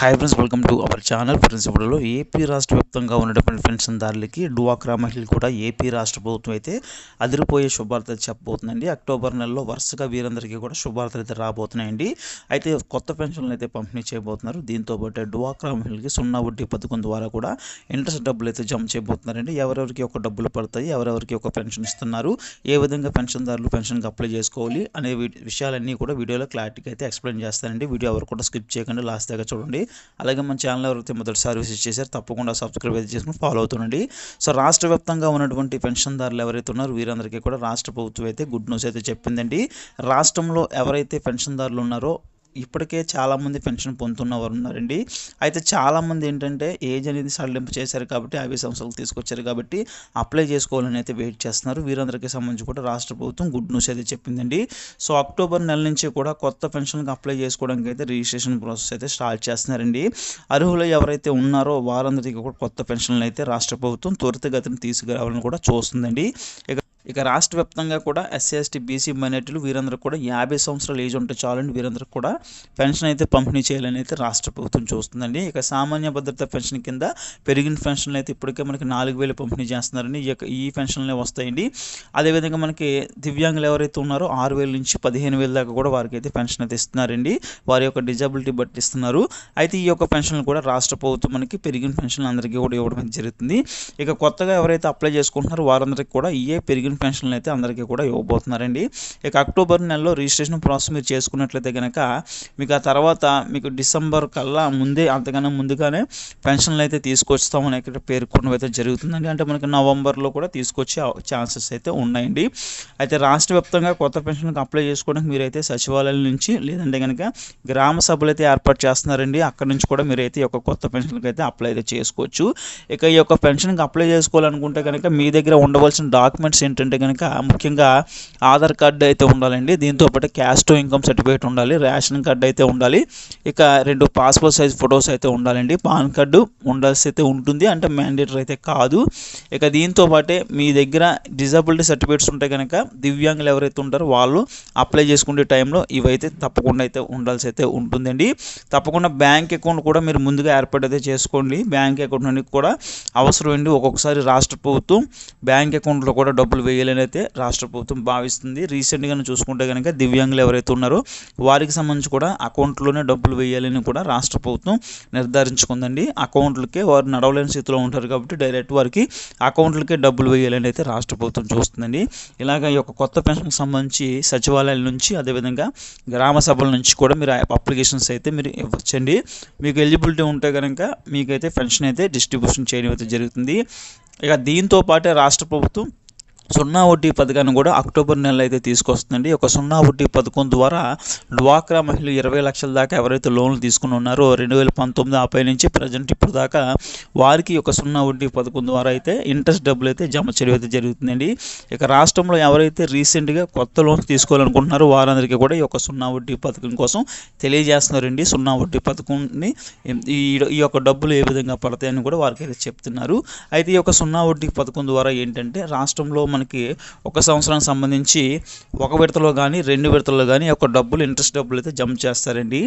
Hi friends, welcome to our channel. Friends, ఇప్పుడు AP రాష్ట్ర వ్యాప్తంగా ఉన్నటువంటి పెన్షన్దారులకి డ్వాక్రా మహిళలు కూడా ఏపీ రాష్ట్ర ప్రభుత్వం అయితే అదిరిపోయే శుభార్తలు చెప్పబోతుందండి. అక్టోబర్ నెలలో వరుసగా వీరందరికీ కూడా శుభార్తలు అయితే రాబోతున్నాయండి. అయితే కొత్త పెన్షన్లు అయితే పంపిణీ చేయబోతున్నారు. దీంతో పాటు డ్వాక్రా మహిళలకి 0 వడ్డీ పథకం ద్వారా కూడా ఇంట్రెస్ట్ డబ్బులు అయితే జమ చేయబోతున్నారండి. ఎవరెవరికి ఒక డబ్బులు పడతాయి, ఎవరెవరికి ఒక పెన్షన్ ఇస్తున్నారు, ఏ విధంగా పెన్షన్దారులు పెన్షన్కి అప్లై చేసుకోవాలి అనే విషయాలన్నీ కూడా వీడియోలో క్లారిటీగా అయితే ఎక్స్ప్లెయిన్ చేస్తానండి. వీడియో ఎవరు కూడా స్కిప్ చేయకుండా లాస్ట్ దాకా చూడండి. అలాగే మన ఛానల్ ఎవరైతే మొదటిసారి విజిట్ చేశారో తప్పకుండా సబ్స్క్రైబ్ అయితే చేసుకుని ఫాలో అవుతుండండి. సో రాష్ట్ర వ్యాప్తంగా ఉన్నటువంటి పెన్షన్దారులు ఎవరైతే ఉన్నారో వీరందరికీ కూడా రాష్ట్ర ప్రభుత్వం అయితే గుడ్ న్యూస్ అయితే చెప్పిందండి. రాష్ట్రంలో ఎవరైతే పెన్షన్దారులు ఉన్నారో ఇప్పటికే చాలామంది పెన్షన్ పొందుతున్నవారు ఉన్నారండి. అయితే చాలామంది ఏంటంటే ఏజ్ అనేది సడలింపు చేశారు కాబట్టి 50 సంవత్సరాలు తీసుకొచ్చారు కాబట్టి అప్లై చేసుకోవాలని అయితే వెయిట్ చేస్తున్నారు. వీరందరికీ సంబంధించి కూడా రాష్ట్ర ప్రభుత్వం గుడ్ న్యూస్ అయితే చెప్పిందండి. సో అక్టోబర్ నెల నుంచి కూడా కొత్త పెన్షన్కి అప్లై చేసుకోవడానికి అయితే రిజిస్ట్రేషన్ ప్రాసెస్ అయితే స్టార్ట్ చేస్తున్నారండి. అర్హులు ఎవరైతే ఉన్నారో వారందరికీ కూడా కొత్త పెన్షన్లు అయితే రాష్ట్ర ప్రభుత్వం త్వరితగతిని తీసుకురావాలని కూడా చూస్తుందండి. ఇక రాష్ట్ర వ్యాప్తంగా కూడా ఎస్సీ ఎస్టీ బీసీ మైనారిటీలు వీరందరూ కూడా 50 సంవత్సరాల ఏజ్ ఉంటే చాలండి వీరందరికీ కూడా పెన్షన్ అయితే పంపిణీ చేయాలని అయితే రాష్ట్ర ప్రభుత్వం చూస్తుందండి. ఇక సామాన్య భద్రత పెన్షన్ కింద పెరిగిన పెన్షన్లు అయితే ఇప్పటికే మనకి 4,000 పంపిణీ చేస్తున్నారండి. ఈ పెన్షన్లే వస్తాయండి. అదేవిధంగా మనకి దివ్యాంగులు ఎవరైతే ఉన్నారో 6,000 నుంచి 15,000 దాకా కూడా వారికి అయితే పెన్షన్ అయితే ఇస్తున్నారండి. వారి యొక్క డిజబిలిటీ బట్టి ఇస్తున్నారు. అయితే ఈ యొక్క పెన్షన్లు కూడా రాష్ట్ర ప్రభుత్వం మనకి పెరిగిన పెన్షన్లు అందరికీ కూడా ఇవ్వడం జరుగుతుంది. ఇక కొత్తగా ఎవరైతే అప్లై చేసుకుంటున్నారో వారందరికీ కూడా పెరిగిన పెన్షన్లు అయితే అందరికీ కూడా ఇవ్వబోతున్నారండి. ఇక అక్టోబర్ నెలలో రిజిస్ట్రేషన్ ప్రాసెస్ మీరు చేసుకున్నట్లయితే కనుక మీకు ఆ తర్వాత మీకు డిసెంబర్ కల్లా అంతకన్నా ముందుగానే పెన్షన్లు అయితే తీసుకొస్తామని ఇక్కడ పేర్కొనడం అయితే జరుగుతుందండి. అంటే మనకి నవంబర్లో కూడా తీసుకొచ్చే ఛాన్సెస్ అయితే ఉన్నాయండి. అయితే రాష్ట్ర వ్యాప్తంగా కొత్త పెన్షన్కి అప్లై చేసుకోవడానికి మీరైతే సచివాలయం నుంచి లేదంటే కనుక గ్రామ సభలు అయితే ఏర్పాటు చేస్తున్నారండి. అక్కడ నుంచి కూడా మీరైతే ఈ యొక్క కొత్త పెన్షన్కి అయితే అప్లై అయితే చేసుకోవచ్చు. ఇక ఈ యొక్క పెన్షన్కి అప్లై చేసుకోవాలనుకుంటే కనుక మీ దగ్గర ఉండవలసిన డాక్యుమెంట్స్ ఏంటంటే కనుక ముఖ్యంగా ఆధార్ కార్డు అయితే ఉండాలండి. దీంతోపాటు క్యాస్ట్ ఇన్కమ్ సర్టిఫికేట్ ఉండాలి, రేషన్ కార్డు అయితే ఉండాలి, ఇక 2 పాస్పోర్ట్ సైజ్ ఫొటోస్ అయితే ఉండాలండి. పాన్ కార్డు ఉండాల్సి అయితే ఉంటుంది, అంటే మ్యాండేటరీ అయితే కాదు. ఇక దీంతో పాటే మీ దగ్గర డిజబిలిటీ సర్టిఫికేట్స్ ఉంటే కనుక దివ్యాంగులు ఎవరైతే ఉంటారో వాళ్ళు అప్లై చేసుకునే టైంలో ఇవైతే తప్పకుండా అయితే ఉండాల్సి అయితే ఉంటుందండి. తప్పకుండా బ్యాంక్ అకౌంట్ కూడా మీరు ముందుగా ఏర్పాటు అయితే చేసుకోండి. బ్యాంక్ అకౌంట్ అనేది కూడా అవసరం అండి. ఒక్కొక్కసారి రాష్ట్ర ప్రభుత్వం బ్యాంక్ అకౌంట్లో కూడా డబ్బులు వేయాలని అయితే రాష్ట్ర ప్రభుత్వం భావిస్తుంది. రీసెంట్గా చూసుకుంటే కనుక దివ్యాంగులు ఎవరైతే ఉన్నారో వారికి సంబంధించి కూడా అకౌంట్లోనే డబ్బులు వేయాలని కూడా రాష్ట్ర ప్రభుత్వం నిర్ధారించుకుందండి. అకౌంట్లకే వారు నడవలేని స్థితిలో ఉంటారు కాబట్టి డైరెక్ట్ వారికి అకౌంట్లకే డబ్బులు వేయాలని అయితే రాష్ట్ర ప్రభుత్వం చూస్తుందండి. ఇలాగ ఈ యొక్క కొత్త పెన్షన్కి సంబంధించి సచివాలయాల నుంచి అదేవిధంగా గ్రామ సభల నుంచి కూడా మీరు అప్లికేషన్స్ అయితే మీరు ఇవ్వచ్చండి. మీకు ఎలిజిబిలిటీ ఉంటే కనుక మీకైతే పెన్షన్ అయితే డిస్ట్రిబ్యూషన్ చేయడం అయితే జరుగుతుంది. ఇక దీంతో పాటే రాష్ట్ర ప్రభుత్వం 0 వడ్డీ పథకాన్ని కూడా అక్టోబర్ నెలలో అయితే తీసుకొస్తుందండి. ఒక 0 వడ్డీ పథకం ద్వారా డ్వాక్రా మహిళలు 20 లక్షల దాకా ఎవరైతే లోన్లు తీసుకుని ఉన్నారో 2019 ఆపై నుంచి ప్రజెంట్ ఇప్పుడు దాకా వారికి ఒక 0 వడ్డీ పథకం ద్వారా అయితే ఇంట్రెస్ట్ డబ్బులు అయితే జమ చేయడం అయితే జరుగుతుందండి. ఇక రాష్ట్రంలో ఎవరైతే రీసెంట్గా కొత్త లోన్స్ తీసుకోవాలనుకుంటున్నారో వారందరికీ కూడా ఈ యొక్క 0 వడ్డీ పథకం కోసం తెలియజేస్తున్నారండి. 0 వడ్డీ పథకాన్ని ఈ యొక్క డబ్బులు ఏ విధంగా పడతాయని కూడా వారికి అయితే చెప్తున్నారు. అయితే ఈ యొక్క 0 వడ్డీ పథకం ద్వారా ఏంటంటే రాష్ట్రంలో మనకి 1 సంవత్సరానికి సంబంధించి 1 విడతలో కానీ 2 విడతల్లో కానీ ఒక డబ్బులు ఇంట్రెస్ట్ డబ్బులు అయితే జమ చేస్తారండి.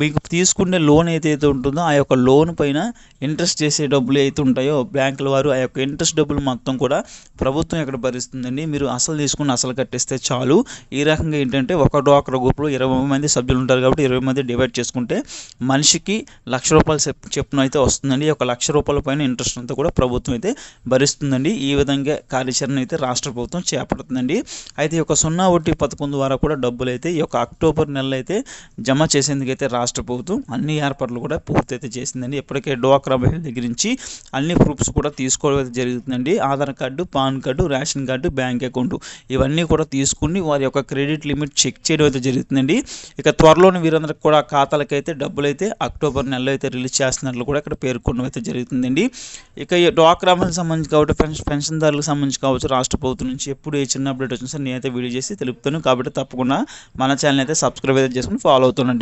మీకు తీసుకునే లోన్ ఏదైతే ఉంటుందో ఆ యొక్క లోన్ పైన ఇంట్రెస్ట్ చేసే డబ్బులు అయితే ఉంటాయో బ్యాంకుల వారు ఆ యొక్క ఇంట్రెస్ట్ డబ్బులు మొత్తం కూడా ప్రభుత్వం ఇక్కడ భరిస్తుందండి. మీరు అసలు తీసుకుని అసలు కట్టేస్తే చాలు. ఈ రకంగా ఏంటంటే ఒక డ్వాక్రా గ్రూప్లో 20 మంది సభ్యులు ఉంటారు కాబట్టి 20 మంది డివైడ్ చేసుకుంటే మనిషికి ₹1,00,000 చొప్పున అయితే వస్తుందండి. ఈ యొక్క ₹1,00,000 పైన ఇంట్రెస్ట్ అంతా కూడా ప్రభుత్వం అయితే భరిస్తుందండి. ఈ విధంగా కార్యాచరణ అయితే రాష్ట్ర ప్రభుత్వం చేపడుతుందండి. అయితే ఈ యొక్క 0 వడ్డీ పథకం ద్వారా కూడా డబ్బులు అయితే ఈ యొక్క అక్టోబర్ నెలలో అయితే జమ చేసేందుకైతే రాష్ట్ర ప్రభుత్వం అన్ని ఏర్పాట్లు కూడా పూర్తయితే చేసిందండి. ఇప్పటికే డ్వాక్రా మహిళల దగ్గర నుంచి అన్ని ప్రూఫ్స్ కూడా తీసుకోవడం జరుగుతుందండి. Aadhaar card, pan card, ration card, bank account ఇవన్నీ కూడా తీసుకుని వారి యొక్క క్రెడిట్ లిమిట్ చెక్ చేయడం అయితే జరుగుతుందండి. ఇక త్వరలోనే వీరందరికీ కూడా ఖాతాలకైతే డబ్బులు అయితే అక్టోబర్ నెలలో అయితే రిలీజ్ చేస్తున్నట్లు కూడా ఇక్కడ పేర్కొనడం అయితే జరుగుతుందండి. ఇక ఈ డ్వాక్రా మహిళలకు సంబంధించి కాబట్టి పెన్షన్దారులకు సంబంధించి కావచ్చు రాష్ట్ర ప్రభుత్వం నుంచి ఎప్పుడు ఏ చిన్న అప్డేట్ వచ్చినా నేనైతే వీడియో చేసి తెలుపుతాను. కాబట్టి తప్పకుండా మన ఛానల్ అయితే సబ్స్క్రైబ్ అయితే చేసుకుని ఫాలో అవుతుండండి.